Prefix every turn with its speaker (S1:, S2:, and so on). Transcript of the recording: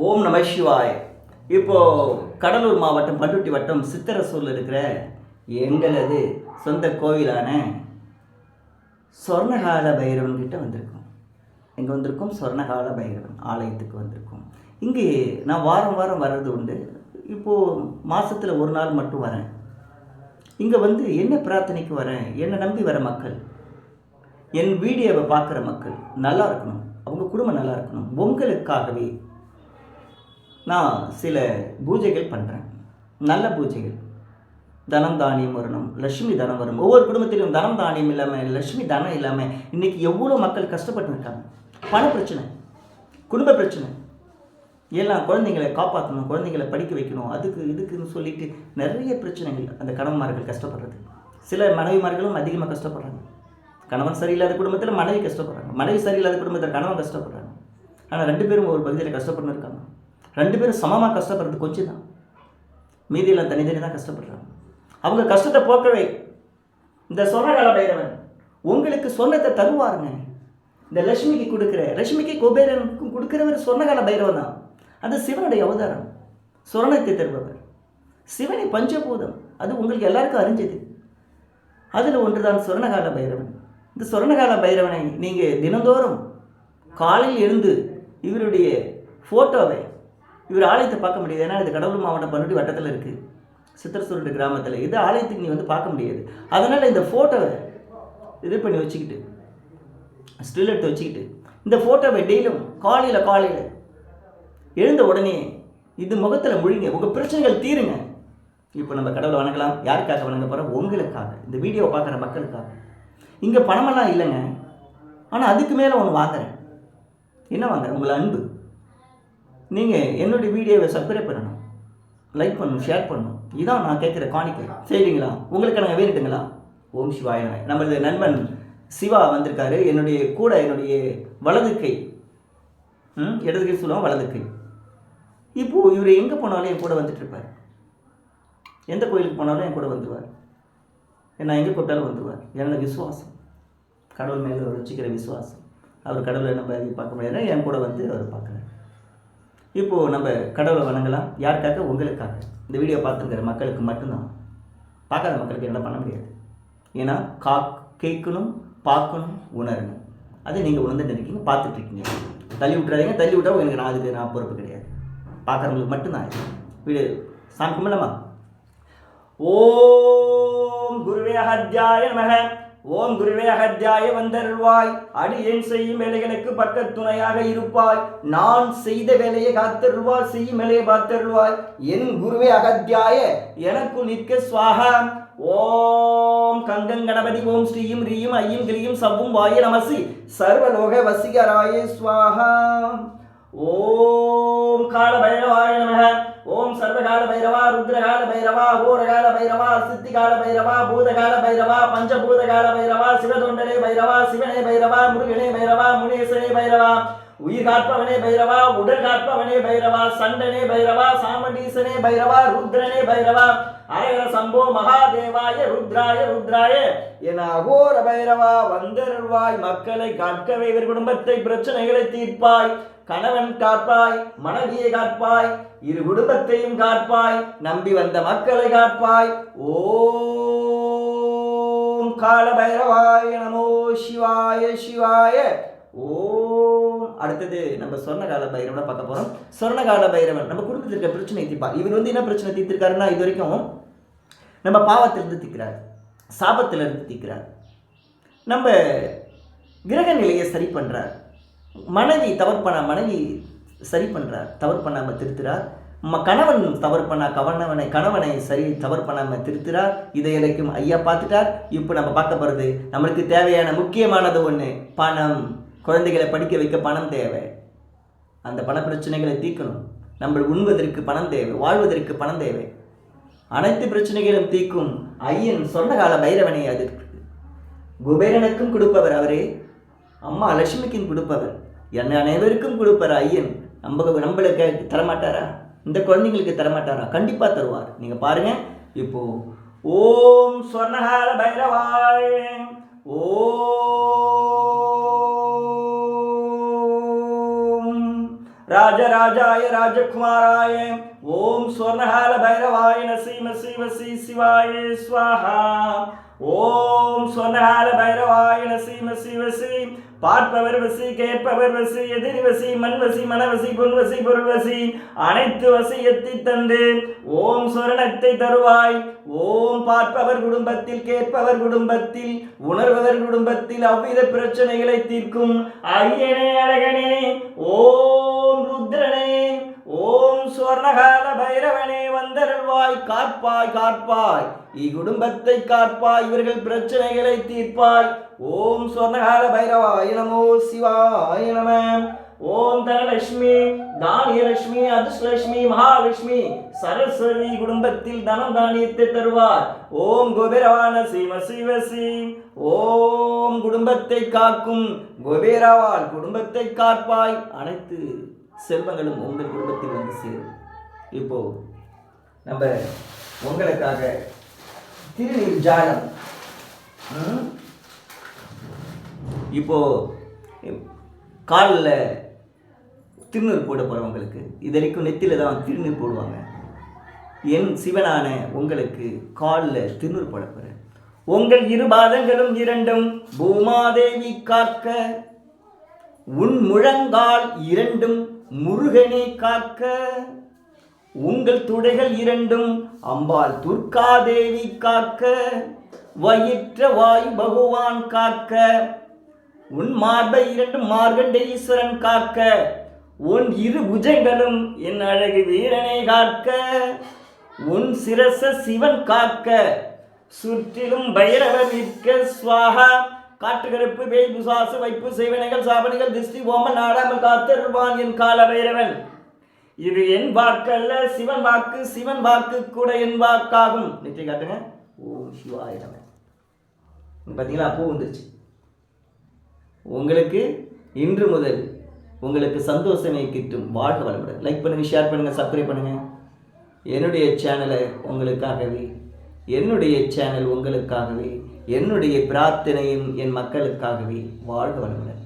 S1: ஓம் நம சிவாய். இப்போது கடலூர் மாவட்டம் பண்ருட்டி வட்டம் சித்தரசூரில் இருக்கிற எங்களது சொந்த கோவிலான சொர்ணகால பைரவன் கிட்ட வந்திருக்கோம். எங்கே வந்திருக்கோம்? சொர்ணகால பைரவன் ஆலயத்துக்கு வந்திருக்கோம். இங்கே நான் வாரம் வாரம் வர்றது உண்டு. இப்போது மாதத்தில் ஒரு நாள் மட்டும் வரேன். இங்கே வந்து என்ன பிரார்த்தனைக்கு வரேன், என்னை நம்பி வர மக்கள், என் வீடியோவை பார்க்குற மக்கள் நல்லா இருக்கணும், அவங்க குடும்பம் நல்லா இருக்கணும், உங்களுக்காகவே நான் சில பூஜைகள் பண்ணுறேன். நல்ல பூஜைகள். தனம் தானியம் வரணும், லட்சுமி தனம் வரும். ஒவ்வொரு குடும்பத்திலும் தனம் தானியம் இல்லாமல், லட்சுமி தனம் இல்லாமல் இன்றைக்கி எவ்வளோ மக்கள் கஷ்டப்பட்டு இருக்காங்க. பண பிரச்சனை, குடும்ப பிரச்சனை, எல்லாம் குழந்தைங்களை காப்பாற்றணும், குழந்தைங்களை படிக்க வைக்கணும், அதுக்கு இதுக்குன்னு சொல்லிட்டு நிறைய பிரச்சனைகள். அந்த கணவன்மார்கள் கஷ்டப்படுறது. சில மனைவிமார்களும் அதிகமாக கஷ்டப்படுறாங்க. கணவன் சரியில்லாத குடும்பத்தில் மனைவி கஷ்டப்படுறாங்க, மனைவி சரியில்லாத குடும்பத்தில் கணவன் கஷ்டப்படுறாங்க. ஆனால் 2 பேரும் ஒரு பகுதியில் கஷ்டப்பட்டு இருக்காங்க. 2 பேரும் சமமாக கஷ்டப்படுறது கொஞ்சம் தான், மீதியெல்லாம் தனித்தனி தான் கஷ்டப்படுறாங்க. அவங்க கஷ்டத்தை போக்கவே இந்த சொர்ணகால பைரவன் உங்களுக்கு சொன்னத்தை தருவாருங்க. இந்த லட்சுமிக்கு கொடுக்குற, லட்சுமிக்கு குபேரனுக்கும் கொடுக்குறவர் சொர்ணகால பைரவன் தான். அது சிவனுடைய அவதாரம், சொர்ணத்தை தருபவர் சிவனை பஞ்சபூதம். அது உங்களுக்கு எல்லாருக்கும் அறிஞ்சது. அதில் ஒன்று தான் சொர்ணகால பைரவன். இந்த சொர்ணகால பைரவனை நீங்கள் தினந்தோறும் காலையில் எழுந்து இவருடைய ஃபோட்டோவை, இவர் ஆலயத்தை பார்க்க முடியாது. ஏன்னா இது கடலூர் மாவட்டம் பண்ருட்டி வட்டத்தில் இருக்குது, சித்தரசூர் கிராமத்தில். இது ஆலயத்துக்கு நீ வந்து பார்க்க முடியாது. அதனால் இந்த ஃபோட்டோவை இது பண்ணி வச்சுக்கிட்டு, ஸ்டில் எடுத்து வச்சுக்கிட்டு, இந்த ஃபோட்டோவை டெய்லியும் காலையில் எழுந்த உடனே இது முகத்தில் முழிங்க, உங்கள் பிரச்சனைகள் தீருங்க. இப்போ நம்ம கடவுளை வணங்கலாம். யாருக்காக வணங்க போகிறோம்? உங்களுக்காக, இந்த வீடியோவை பார்க்குற மக்களுக்காக. இங்கே பணமெல்லாம் இல்லைங்க, ஆனால் அதுக்கு மேலே ஒன்று வாங்குறேன். என்ன வாங்குறேன்? உங்களை அன்பு. நீங்கள் என்னுடைய வீடியோவை சப்ஸ்கிரைப் பண்ணணும், லைக் பண்ணணும், ஷேர் பண்ணணும். இதான் நான் கேட்குற காணிக்கை. செய்வீங்களா? உங்களுக்கு நாங்கள் வேணுட்டுங்களா? ஓம் சிவாய. நம்மளது நண்பன் சிவா வந்திருக்காரு. என்னுடைய வலது கை, இடது கை சொல்லுவோம், வலது கை. இப்போது இவர் எங்கே போனாலும் என் கூட வந்துட்டுருப்பார். எந்த கோயிலுக்கு போனாலும் என் கூட வந்துடுவார். நான் எங்கே கூப்பிட்டாலும் வந்துடுவார். என்னோட விசுவாசம், கடவுள் மேலே வச்சுக்கிற விசுவாசம். அவர் கடவுளை நம்ம பார்க்க முடியாது, என் கூட வந்து அவர் பார்க்குறாரு. இப்போது நம்ம கடவுளை வணங்கலாம். யாருக்காக? உங்களுக்காக. இந்த வீடியோ பார்த்துருக்கிற மக்களுக்கு மட்டும்தான். பார்க்காத மக்களுக்கு என்ன பண்ண முடியாது. ஏன்னா கேட்கணும், பார்க்கணும், உணரணும். அது நீங்கள் உணர்ந்துட்டு இருக்கீங்க, பார்த்துட்ருக்கீங்க. தள்ளி விட்டுறாதீங்க. தள்ளி விட்டால் எனக்கு அதுக்கு நான் பொறுப்பு கிடையாது. பார்க்குறவங்களுக்கு மட்டும்தான். வீடியோ சாமி கும்பிடலாமா? ஓம் குருவே அகத்யாய நமக. ஓம் குருவே அகத்யாய வந்தருள்வாய். அடியேன் செய்யும் வேலைகளுக்கு பக்கத்துணையாக இருப்பாய். நான் செய்த வேலையை காத்தருள்வாய், செய்யும் வேலையை பார்த்தருள்வாய். என் குருவே அகத்யாய எனக்கு நிற்க ஸ்வாகா. ஓம் கங்கங் கணபதி ஓம் ஸ்ரீயும் ரீயும் ஐயும் கிரியும் சவ்வும் வாய நமசி சர்வலோக வசிகராய ஸ்வாகா. ஓம் கால பைரவாய நமக. ஓம் சர்வகால பைரவா, ருத்ரகால பைரவா, ஓரகால பைரவா, சித்திகால பைரவா, பூதகால பைரவா, பஞ்சபூதகால பைரவா, சிவதொண்டனே பைரவா, சிவனே பைரவா, முருகனே பைரவா, முனேசனே பைரவா, உயிர் காப்பவனே பைரவா, உடல் காப்பவனே பைரவா, சண்டனே பைரவா, சாமண்டீசனே பைரவா, ருத்ரனே பைரவா, அரகர சம்போ மகாதேவாய ருத்ராய ருத்ராய என அகோர பைரவா வந்தருள்வாய். மக்களை காக்கவே, இவர் குடும்பத்தை பிரச்சனைகளை தீர்ப்பாய். கணவன் காப்பாய், மனைவியை காப்பாய், இரு குடும்பத்தையும் காப்பாய், நம்பி வந்த மக்களை காப்பாய். ஓம் கால பைரவாய நமோ சிவாய சிவாய. ஓம். அடுத்தது நம்ம சொர்ணகால பைரவனை பார்க்க போகிறோம். சொர்ணகால பைரவன் நம்ம குடும்பத்தில் இருக்க பிரச்சனை தீர்ப்பார். இவர் வந்து என்ன பிரச்சனை தீர்த்திருக்காருன்னா, இது வரைக்கும் நம்ம பாவத்திலிருந்து தீர்க்கிறார், சாபத்திலிருந்து தீர்க்கிறார், நம்ம கிரக நிலையை சரி பண்ணுறார், மனைவி சரி பண்ணுறார், தவறு பண்ணாமல் திருத்துறார், கணவன் தவறு பண்ணா கணவனை சரி தவறு பண்ணாமல் திருத்துறார். இதை எனக்கும் ஐயா பார்த்துட்டார். இப்போ நம்ம பார்க்க போகிறது நம்மளுக்கு தேவையான முக்கியமானது ஒன்று, பணம். குழந்தைகளை படிக்க வைக்க பணம் தேவை. அந்த பண பிரச்சனைகளை தீர்க்கணும். நம்ம உண்பதற்கு பணம் தேவை, வாழ்வதற்கு பணம் தேவை. அனைத்து பிரச்சனைகளும் தீர்க்கும் ஐயன் சொர்ணகால பைரவனை. அது குபேரனுக்கும் கொடுப்பவர் அவரே, அம்மா லட்சுமிக்கும் கொடுப்பவர், என்ன அனைவருக்கும் கொடுப்பார் ஐயன். நம்மளுக்கு தரமாட்டாரா? இந்த குழந்தைங்களுக்கு தரமாட்டாரா? கண்டிப்பாக தருவார். நீங்கள் பாருங்கள். இப்போது ஓம் சொர்ணகால பைரவாய். ஓம் ராஜ ராஜாய ராஜகுமாராய ஓம் ஸ்வர்ணகால பைரவாய நசீம சிவசி சிவாய ஸ்வாஹா. ஓம் ஸ்வர்ணகால பைரவாய நசீம சிவசி பார்ப்பவர் வசி, கேட்பவர் வசி, எதிரி வசி, மண்வசி, மனவசி, பொன்வசி, பொருள்வசி, அனைத்து வசியத்தை தந்து ஓம் சொரணத்தை தருவாய். ஓம் பார்ப்பவர் குடும்பத்தில், கேட்பவர் குடும்பத்தில், உணர்பவர் குடும்பத்தில் அவ்வித பிரச்சனைகளை தீர்க்கும் ஐயனே அழகனே, ஓம் ருத்ரனே, ஓம் சுவர்ணகால பைரவனே வந்தருள்வாய். காப்பாய் காப்பாய், இக்குடும்பத்தை காப்பாய், இவர்கள் பிரச்சனைகளை தீர்ப்பாய். ஓம் ஸ்வர்ணகால பைரவாய நமோ சிவாய நம. ஓம் தனலட்சுமி, தானியலட்சுமி, அதிர்ஷ்டலட்சுமி, மகாலட்சுமி, சரஸ்வதி குடும்பத்தில் தனம் தானியத்தை தருவார். ஓம் குபேரவான சிவ சிவசி. ஓம் குடும்பத்தை காக்கும் குபேரவால் குடும்பத்தை காப்பாய். அனைத்து செல்வங்களும் உங்கள் குடும்பத்தில் வந்து சேரும். இப்போ நம்ம உங்களுக்காக திருநீர் ஜாலம். இப்போ காலில் திருநீர் போட போகிறவங்களுக்கு இது வரைக்கும் நெத்தியில் தான் திருநீர் போடுவாங்க. என் சிவனான உங்களுக்கு காலில் திருநீர் போட போகிறேன். உங்கள் இரு பாதங்களும் இரண்டும் பூமாதேவி காக்க, உன் முழங்கால் இரண்டும் முருகனே காக்க, உங்கள் துடைகள் இரண்டும் அம்பாள் துர்காதேவி காக்க, வயிற்ற வாயு பகவான் காக்க, உன் மார்பை இரண்டும் மார்கண்டேஸ்வரன் காக்க, உன் இரு புஜங்களும் என் அழகு வீரனை காக்க, உன் சிரச சிவன் காக்க, சுற்றிலும் பைரவர் நிற்க ஸ்வாஹா. காட்டுகருப்பு பேய் பிசாசு வைப்பு செய்வனைகள் சாபனைகள் திருஷ்டி ஓமன் நாடாமல் காத்தருள்வான் என் கால பைரவன். இது என் வாக்கு அல்ல, சிவன் வாக்கு. சிவன் வாக்கு கூட என் வாக்காகும். நிச்சயம் காட்டுங்க. ஓம் சிவாய நம. பார்த்தீங்களா, பூ வந்துருச்சு. உங்களுக்கு இன்று முதல் உங்களுக்கு சந்தோஷமே கிட்டும். வாழ்க வளமுடன். லைக் பண்ணுங்கள், ஷேர் பண்ணுங்கள், சப்ஸ்கிரைப் பண்ணுங்கள். என்னுடைய சேனலை உங்களுக்காகவே, என்னுடைய சேனல் உங்களுக்காகவே, என்னுடைய பிரார்த்தனையும் என் மக்களுக்காகவே. வாழ்க வளமுடன்.